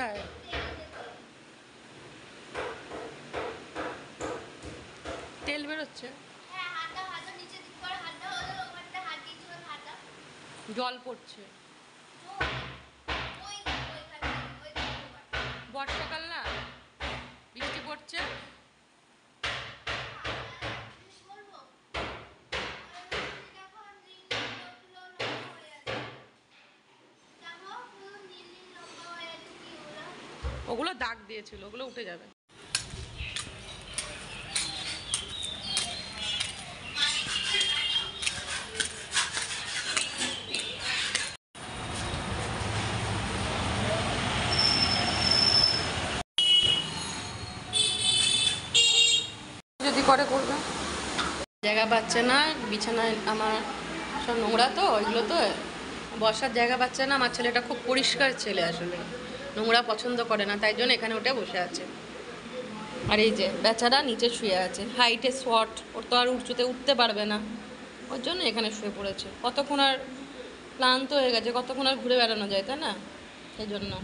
কোথায়? তেল বেরোচ্ছে, জল পড়ছে। বর্ষাকাল না, বৃষ্টি পড়ছে। ওগুলো দাগ দিয়েছিল, ওগুলো উঠে যাবে। যদি করে করবে, জায়গা পাচ্ছে না বিছানায়, আমার সব নোংরা তো ওইগুলো তো বসার জায়গা পাচ্ছে না। আমার ছেলেটা খুব পরিষ্কার ছেলে, আসলে নোংরা পছন্দ করে না, তাই জন্য এখানে উঠে বসে আছে। আর এই যে বেচারা নিচে শুয়ে আছে, হাইটে শর্ট, ওর তো আর উঁচুতে উঠতে পারবে না, ওর জন্য এখানে শুয়ে পড়েছে। কতক্ষণ আর ক্লান্ত হয়ে গেছে, কতক্ষণ আর ঘুরে বেড়ানো যায়, তাই না? সেই জন্য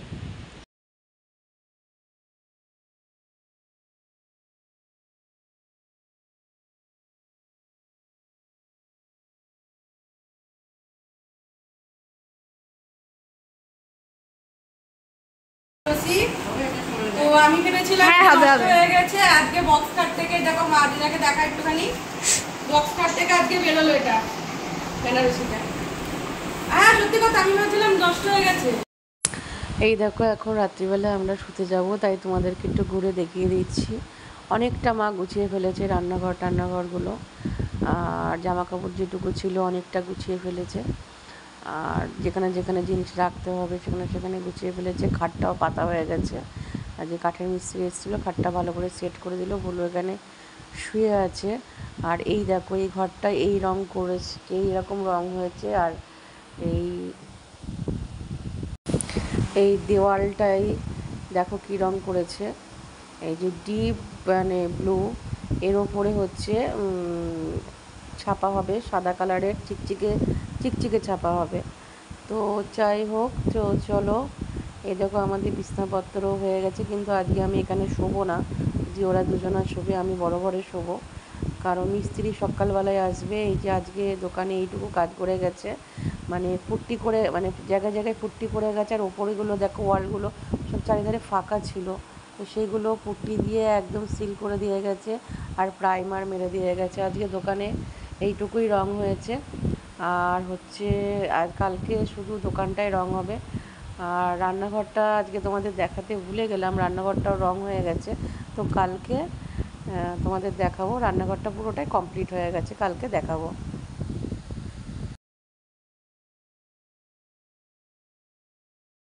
তো আমি ভেবেছিলাম হয়ে গেছে। আজকে বক্স কাট থেকে দেখো মাদিনাকে দেখা একটুখানি, বক্স কাট থেকে আজকে বেরোলো এটা বেনারসিটা। হ্যাঁ সত্যি কথা, আমি ভাবছিলাম নষ্ট হয়ে গেছে। এই দেখো এখন রাত্রিবেলা আমরা শুতে যাব, তাই তোমাদেরকে একটু ঘুরে দেখিয়ে দিচ্ছি। অনেকটা মা গুছিয়ে ফেলেছে টান্নাঘরগুলো, আর জামা কাপড় যেটুকু ছিল অনেকটা গুছিয়ে ফেলেছে, আর যেখানে যেখানে জিনিস রাখতে হবে সেখানে সেখানে গুছিয়ে ফেলেছে। খাটটাও পাতা হয়ে গেছে, আর যে কাঠের মিস্ত্রি এসেছিলো খাটটা ভালো করে সেট করে দিল, ভুলো এখানে শুয়ে আছে। আর এই দেখো এই ঘরটা এই রং করেছে, এইরকম রং হয়েছে। আর এই দেওয়ালটাই দেখো কী রং করেছে, এই যে ডিপ মানে ব্লু, এর ওপরে হচ্ছে ছাপা হবে সাদা কালারের চিকচিকে ছাপা হবে। তো যাই হোক, তো চলো, এই দেখো আমাদের বিছনাপত্রও হয়ে গেছে, কিন্তু আজকে আমি এখানে শোবো না, যে ওরা দুজনা শোবে, আমি বড় ঘরে শোবো, কারণ মিস্ত্রি সকালবেলায় আসবে। এই যে আজকে দোকানে এইটুকু কাজ করে গেছে, মানে পুট্টি করে, মানে জায়গায় জায়গায় পুট্টি করে গেছে, আর ওপরেগুলো দেখো ওয়ালগুলো সব চারিধারে ফাঁকা ছিল, তো সেইগুলো পুট্টি দিয়ে একদম সিল করে দিয়ে গেছে, আর প্রাইমার মেরে দিয়ে গেছে। আজকে দোকানে এইটুকুই রং হয়েছে, আর হচ্ছে আর কালকে শুধু দোকানটায় রং হবে। আর রান্নাঘরটা আজকে তোমাদের দেখাতে ভুলে গেলাম, রান্নাঘরটাও রং হয়ে গেছে, তো কালকে তোমাদের দেখাবো। রান্নাঘরটা পুরোটাই কমপ্লিট হয়ে গেছে, কালকে দেখাবো।